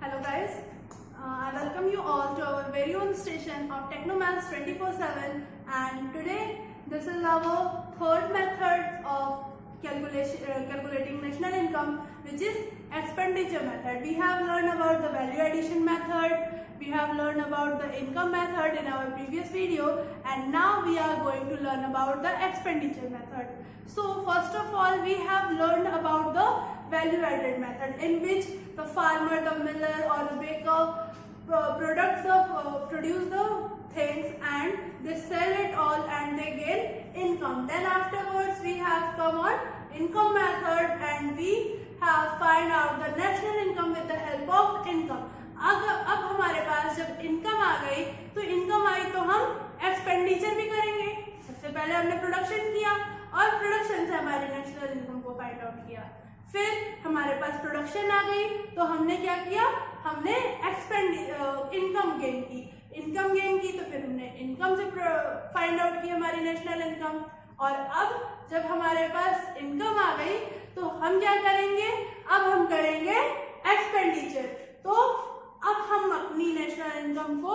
Hello guys, I welcome you all to our very own station of Techno 24/7, and today this is our third method of calculating national income, which is expenditure method. We have learned about the value addition method, we have learned about the income method in our previous video, and now we are going to learn about the expenditure method. So first of all, we have learned about the value added method, in which the farmer, the miller or the baker produce the things and they sell it all and they gain income. Then afterwards we have come on income method and we have find out the national income with the help of income. अब हमारे पास जब income आ गई तो income आई तो हम expenditure भी करेंगे। सबसे पहले हमने प्रोडक्शन किया और प्रोडक्शन से हमारी नेशनल इनकम को फाइंड आउट किया। फिर हमारे पास प्रोडक्शन आ गई तो हमने क्या किया, हमने इनकम गेन की। इनकम गेन की तो फिर हमने इनकम से फाइंड आउट की हमारी नेशनल इनकम। और अब जब हमारे पास इनकम आ गई तो हम क्या करेंगे, अब हम करेंगे एक्सपेंडिचर। तो अब हम अपनी नेशनल इनकम को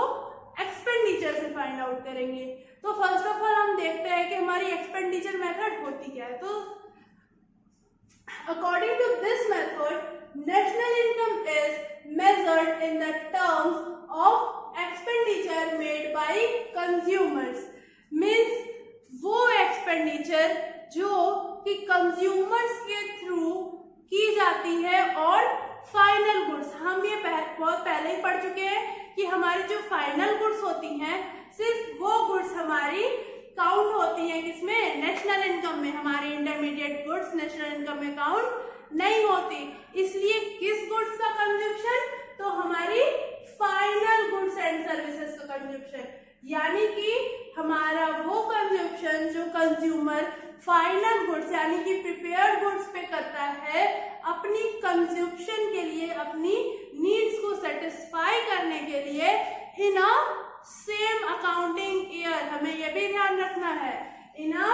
एक्सपेंडिचर से फाइंड आउट करेंगे। तो फर्स्ट ऑफ ऑल हम देखते हैं कि हमारी एक्सपेंडिचर मेथड होती क्या है। तो according to this method, national income is measured in the terms of expenditure made by consumers. Means वो expenditure जो कि consumers के थ्रू की जाती है और फाइनल गुड्स, हम ये बहुत पहले ही पढ़ चुके हैं कि हमारी जो फाइनल गुड्स होती हैं सिर्फ वो गुड्स हमारी काउंट होती है किसमें, नेशनल इनकम में। हमारी इंटरमीडिएट गुड्स नेशनल इनकम में काउंट नहीं होती। इसलिए किस गुड्स का कंजप्शन, तो हमारी फाइनल गुड्स एंड सर्विसेज का कंजप्शन, यानी कि हमारा वो कंजप्शन जो कंज्यूमर फाइनल गुड्स यानी कि प्रिपेयर्ड गुड्स पे करता है अपनी कंजप्शन के लिए, अपनी नीड्स को सेटिस्फाई करने के लिए इन अ सेम अकाउंटिंग ईयर। हमें यह भी ध्यान रखना है, इन अ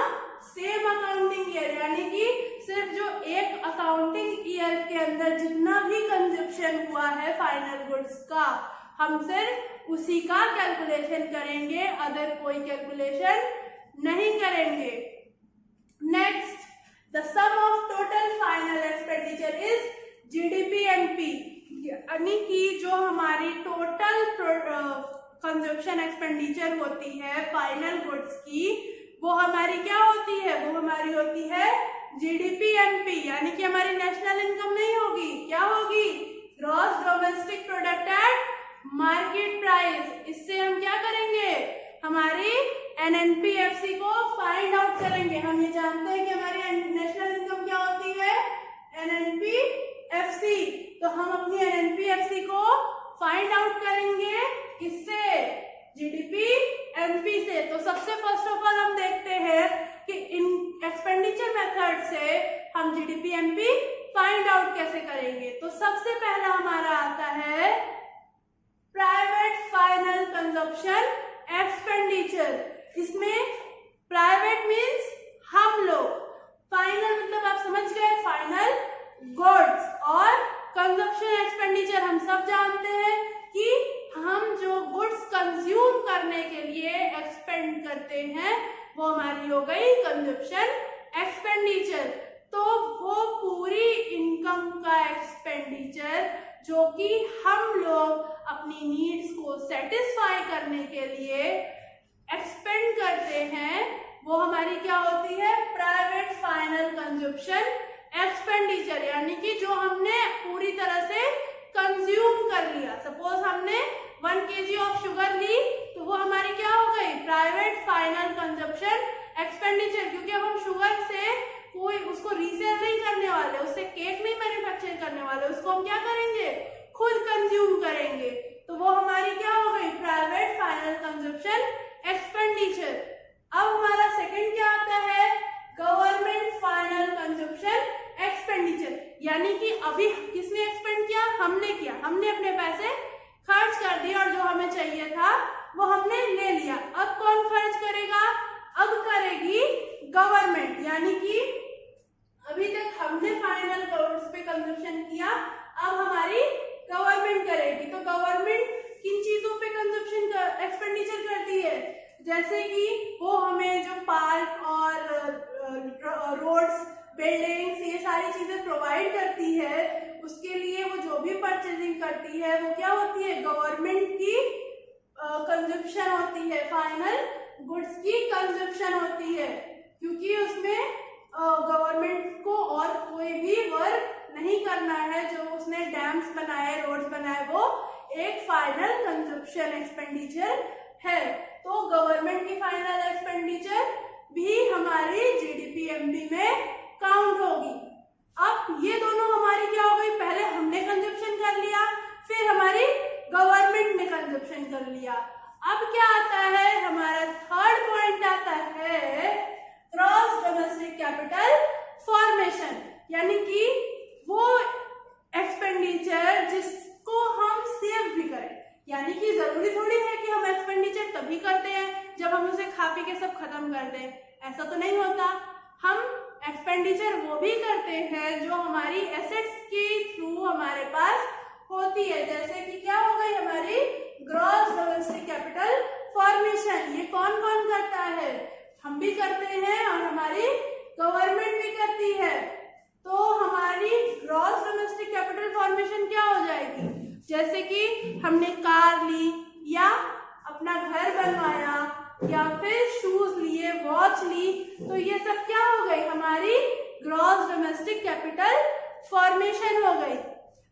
सेम अकाउंटिंग ईयर, यानी कि सिर्फ जो एक अकाउंटिंग ईयर के अंदर जितना भी कंजप्शन हुआ है फाइनल गुड्स का, हम सिर्फ उसी का कैलकुलेशन करेंगे, अदर कोई कैलकुलेशन नहीं करेंगे। Next, the sum of total final expenditure is GDP-MP, यानी कि जो हमारी टोटल कंजप्शन एक्सपेंडिचर होती है फाइनल गुड्स की, वो हमारी क्या होती है, वो हमारी होती है GDP-MP, यानी कि हमारी नेशनल इनकम नहीं होगी, क्या होगी, gross domestic product at market price. इससे हम क्या करेंगे, हमारी NNP-FC को फाइंड आउट करेंगे। हम ये जानते हैं कि हमारी नेशनल इनकम क्या होती है, NNP-FC, तो हम अपनी NNP-FC को फाइंड आउट करेंगे किससे, GDP-MP से। तो सबसे फर्स्ट ऑफ ऑल हम देखते हैं कि इन एक्सपेंडिचर मेथड से हम GDP-MP फाइंड आउट कैसे करेंगे। तो सबसे पहला हमारा आता है प्राइवेट फाइनल कंजप्शन एक्सपेंडिचर। इसमें प्राइवेट मीन्स हम लोग, फाइनल मतलब आप समझ गए फाइनल गुड्स, और कंजप्शन एक्सपेंडिचर हम सब जानते हैं कि हम जो गुड्स कंज्यूम करने के लिए एक्सपेंड करते हैं वो हमारी हो गई कंजप्शन एक्सपेंडिचर। तो वो पूरी इनकम का एक्सपेंडिचर जो कि हम लोग अपनी नीड्स को सेटिस्फाई करने के लिए एक्सपेंड करते हैं, वो हमारी क्या होती है, प्राइवेट फाइनल कंजप्शन एक्सपेंडिचर, यानी कि जो हमने पूरी तरह से कंज्यूम कर लिया। सपोज हमने 1 kg ऑफ शुगर ली तो वो हमारी क्या हो गई, प्राइवेट फाइनल कंजप्शन एक्सपेंडिचर, क्योंकि अब हम शुगर से कोई उसको रीसेल नहीं करने वाले, उससे केक नहीं मैन्युफैक्चर करने वाले, उसको हम क्या करेंगे, खुद कंज्यूम करेंगे। तो वो हमारी क्या हो गई, प्राइवेट फाइनल कंजप्शन एक्सपेंडिचर। अब हमारा सेकंड क्या आता है, गवर्नमेंट फाइनल कंजप्शन एक्सपेंडिचर, यानी कि अभी किसने एक्सपेंड किया, हमने किया, हमने अपने पैसे खर्च कर दिए और जो हमें चाहिए था वो हमने ले लिया। अब कौन खर्च करेगा, अब करेगी गवर्नमेंट, यानी कि अभी तक हमने फाइनल गुड्स पे कंजप्शन किया, अब हमारी गवर्नमेंट करेगी। जैसे कि वो हमें जो पार्क और रोड्स, बिल्डिंग्स, ये सारी चीजें प्रोवाइड करती है, उसके लिए वो जो भी परचेजिंग करती है वो क्या होती है, गवर्नमेंट की कंजप्शन होती है, फाइनल गुड्स की कंजप्शन होती है, क्योंकि उसमें गवर्नमेंट को और कोई भी वर्क नहीं करना है। जो उसने डैम्स बनाए, रोड्स बनाए, वो एक फाइनल कंजप्शन एक्सपेंडिचर है। तो गवर्नमेंट की फाइनल एक्सपेंडिचर भी हमारी जीडीपी में काउंट होगी। अब ये दोनों हमारी क्या हो गई, पहले हमने कंजप्शन कर लिया, फिर हमारी गवर्नमेंट ने कंजप्शन कर लिया। अब क्या आता है, हमारा थर्ड पॉइंट आता है ग्रॉस डोमेस्टिक कैपिटल फॉर्मेशन, यानी कि वो एक्सपेंडिचर जिसको हम सेव भी करें। यानी कि जरूरी थोड़ी है कि हम एक्सपेंडिचर तभी करते हैं जब हम उसे खा पी के सब खत्म कर दें, ऐसा तो नहीं होता। हम एक्सपेंडिचर वो भी करते हैं जो हमारी एसेट्स के थ्रू हमारे पास होती है, जैसे कि क्या हो गई हमारी ग्रॉस डोमेस्टिक कैपिटल फॉर्मेशन। ये कौन कौन करता है, हम भी करते हैं और हमारी गवर्नमेंट भी करती है। तो हमारी ग्रॉस डोमेस्टिक कैपिटल फॉर्मेशन क्या हो जाएगी, जैसे कि हमने कार ली या अपना घर बनवाया या फिर शूज लिए, वॉच ली, तो ये सब क्या हो गई, हमारी ग्रॉस डोमेस्टिक कैपिटल फॉर्मेशन हो गई।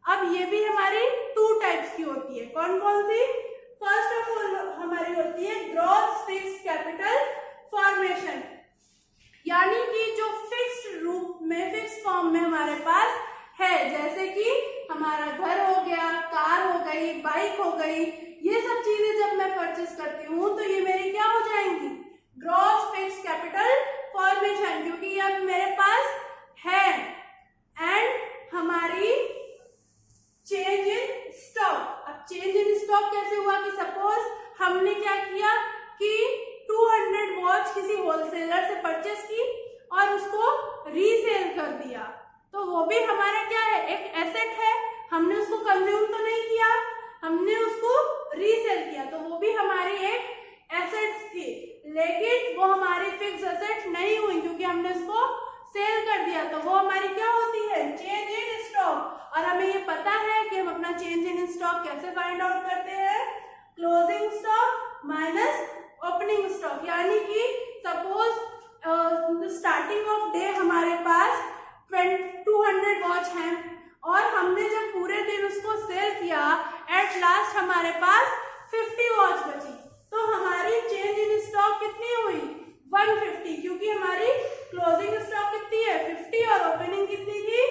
अब ये भी हमारी 2 टाइप्स की होती है, कौन कौन सी, फर्स्ट ऑफ ऑल हमारी होती है ग्रॉस फिक्स्ड कैपिटल फॉर्मेशन, यानी कि जो फिक्स्ड रूप में, फिक्स्ड फॉर्म में हमारे पास है, जैसे कि हमारा घर हो गया, कार हो गई, बाइक हो गई, ये सब चीजें जब मैं परचेस करती हूँ तो ये मेरी क्या हो जाएंगी, ग्रॉस फिक्स्ड कैपिटल फॉर्मेशन, क्योंकि ये अब मेरे पास है। एंड हमारी चेंज इन स्टॉक, अब चेंज इन स्टॉक कैसे हुआ कि सपोज हमने क्या किया कि 200 वॉच किसी होलसेलर से परचेस की और उसको रीसेल कर दिया, तो वो भी हमारा क्या है, एक एसेट है। हमने उसको कंज्यूम तो नहीं किया, हमने उसको रीसेल किया, तो वो भी हमारी एक एसेट्स थी, लेकिन वो हमारी फिक्स एसेट नहीं हुई क्योंकि हमने उसको सेल कर दिया, तो वो हमारी क्या होती है, चेंज इन स्टॉक। और हमें ये पता है कि हम अपना चेंज इन स्टॉक कैसे फाइंड आउट करते हैं, closing stock minus opening stock, यानी कि सपोज स्टार्टिंग ऑफ डे हमारे पास 200 वॉच हैं और हमने जब पूरे दिन उसको सेल किया, एट लास्ट हमारे पास 50 वॉच बची, तो हमारी चेंज इन स्टॉक कितनी हुई, 150, क्योंकि हमारी क्लोजिंग स्टॉक कितनी है, 50 और ओपनिंग कितनी थी,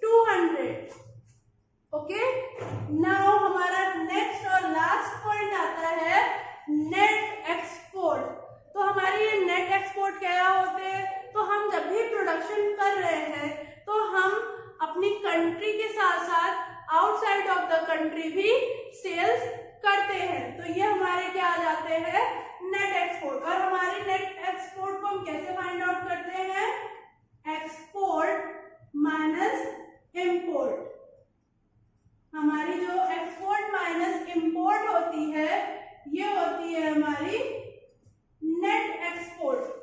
200। ओके, नाउ हमारा नेक्स्ट और लास्ट पॉइंट आता है नेट एक्सपोर्ट। तो हमारी ये नेट एक्सपोर्ट क्या होते हैं, तो हम जब भी प्रोडक्शन कर रहे हैं तो हम अपनी कंट्री के साथ साथ आउटसाइड ऑफ द कंट्री भी सेल्स करते हैं, तो ये हमारे क्या आ जाते हैं, नेट एक्सपोर्ट। और हमारे नेट एक्सपोर्ट को हम कैसे फाइंड आउट करते हैं, एक्सपोर्ट माइनस इंपोर्ट। हमारी जो एक्सपोर्ट माइनस इंपोर्ट होती है ये होती है हमारी नेट एक्सपोर्ट।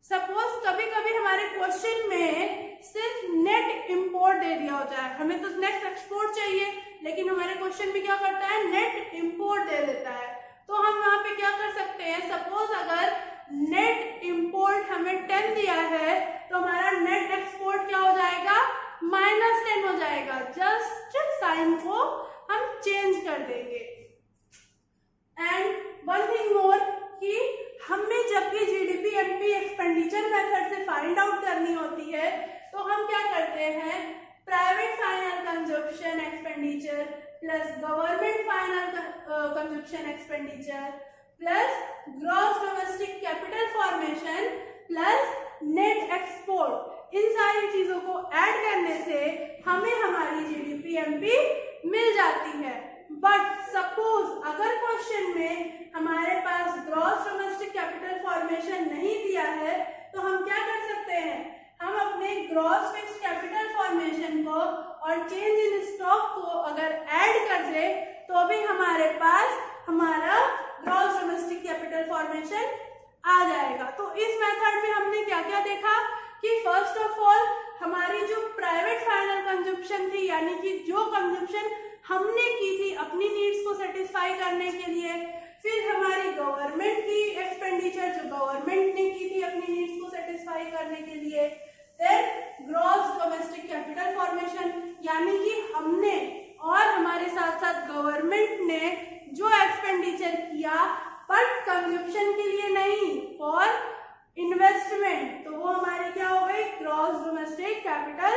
सपोज कभी कभी हमारे क्वेश्चन में सिर्फ नेट इंपोर्ट दे दिया होता है, हमें तो नेट एक्सपोर्ट चाहिए, लेकिन हमारे क्वेश्चन में क्या करता है, नेट इंपोर्ट दे देता है। तो हम यहाँ पे क्या कर सकते हैं, सपोज अगर नेट इंपोर्ट हमें 10 दिया है तो हमारा नेट एक्सपोर्ट क्या हो जाएगा, -10 हो जाएगा। जस्ट साइन को हम चेंज कर देंगे। एंड वन थिंग मोर कि हमें जब भी जीडीपी एमपी एक्सपेंडिचर मेथड से फाइंड आउट करनी होती है तो हम क्या करते हैं, private final consumption expenditure plus government final consumption expenditure plus gross domestic capital formation plus net export, इन सारी चीजों को ऐड करने से हमें हमारी जीडीपी एमपी मिल जाती है। बट सपोज अगर क्वेश्चन में हमारे पास ग्रॉस डोमेस्टिक कैपिटल फॉर्मेशन नहीं दिया है तो हम क्या कर सकते हैं, हम अपने ग्रॉस फिक्स्ड कैपिटल फॉर्मेशन को और चेंज इन स्टॉक को अगर ऐड कर दे तो भी हमारे पास हमारा ग्रॉस डोमेस्टिक कैपिटल फॉर्मेशन आ जाएगा। तो इस मेथड में हमने क्या क्या देखा कि फर्स्ट ऑफ ऑल हमारी जो प्राइवेट फाइनल कंजप्शन थी, यानी कि जो कंजप्शन हमने की थी अपनी नीड्स को सेटिस्फाई करने के लिए, फिर हमारी गवर्नमेंट की एक्सपेंडिचर जो गवर्नमेंट ने की थी अपनी नीड्स को सेटिस्फाई करने के लिए, then gross domestic capital formation, यानी कि हमने और हमारे साथ साथ गवर्नमेंट ने जो एक्सपेंडिचर किया बट कंजप्शन के लिए नहीं, फॉर इन्वेस्टमेंट, तो वो हमारी क्या हो गई, ग्रॉस डोमेस्टिक कैपिटल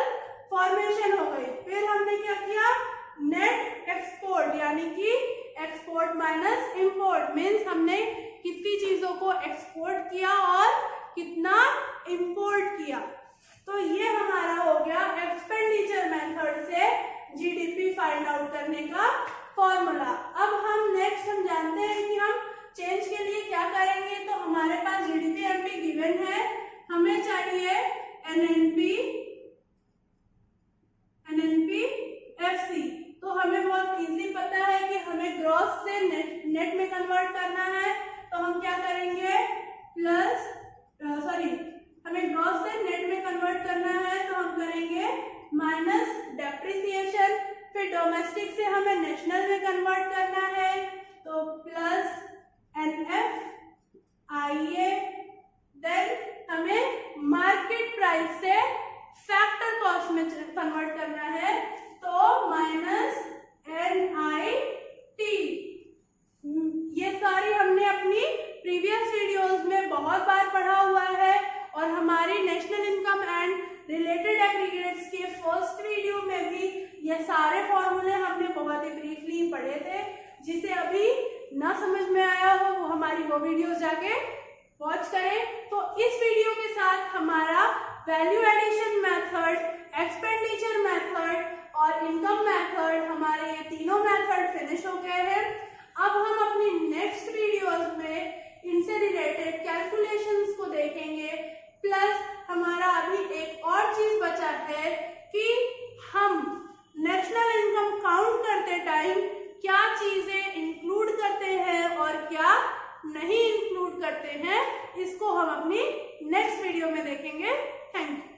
फॉर्मेशन हो गई। फिर हमने क्या किया, नेट एक्सपोर्ट, यानी कि एक्सपोर्ट माइनस इंपोर्ट, मीन्स हमने कितनी चीजों को एक्सपोर्ट किया और कितना इंपोर्ट किया। तो ये हमारा हो गया एक्सपेंडिचर मेथड से जीडीपी फाइंड आउट करने का फॉर्मूला। अब हम नेक्स्ट हम जानते हैं कि हम चेंज के लिए क्या करेंगे। तो हमारे पास जीडीपी एमपी गिवन है, हमें चाहिए एनएनपी एफसी। तो हमें बहुत इजीली पता है कि हमें ग्रॉस से नेट में कन्वर्ट करना है, तो हम क्या करेंगे, हमें ग्रॉस से नेट में कन्वर्ट करना है तो हम करेंगे माइनस डेप्रिसिएशन, फिर डोमेस्टिक से हमें नेशनल में कन्वर्ट करना है तो प्लस NFIA, देन हमें मार्केट प्राइस से फैक्टर कॉस्ट में कन्वर्ट करना है तो माइनस NIT। ये सारी हमने अपनी प्रीवियस वीडियोस में बहुत बार पढ़ा हुआ है और हमारी national income and related aggregates के फर्स्ट वीडियो में भी ये सारे फॉर्मूले हमने बहुत ही ब्रीफली पढ़े थे। जिसे अभी ना समझ में आया हो वो हमारी वो वीडियोस जाके वॉच करें। तो इस वीडियो के साथ हमारा value addition method, expenditure method और इनकम मेथड, हमारे ये तीनों मेथड फिनिश हो गए हैं। अब हम अपनी नेक्स्ट वीडियोस में इनसे रिलेटेड कैलकुलेशंस को देखेंगे, प्लस हमारा अभी एक और चीज बचा है कि हम नेशनल इनकम काउंट करते टाइम क्या चीजें इंक्लूड करते हैं और क्या नहीं इंक्लूड करते हैं, इसको हम अपनी नेक्स्ट वीडियो में देखेंगे। Thank you.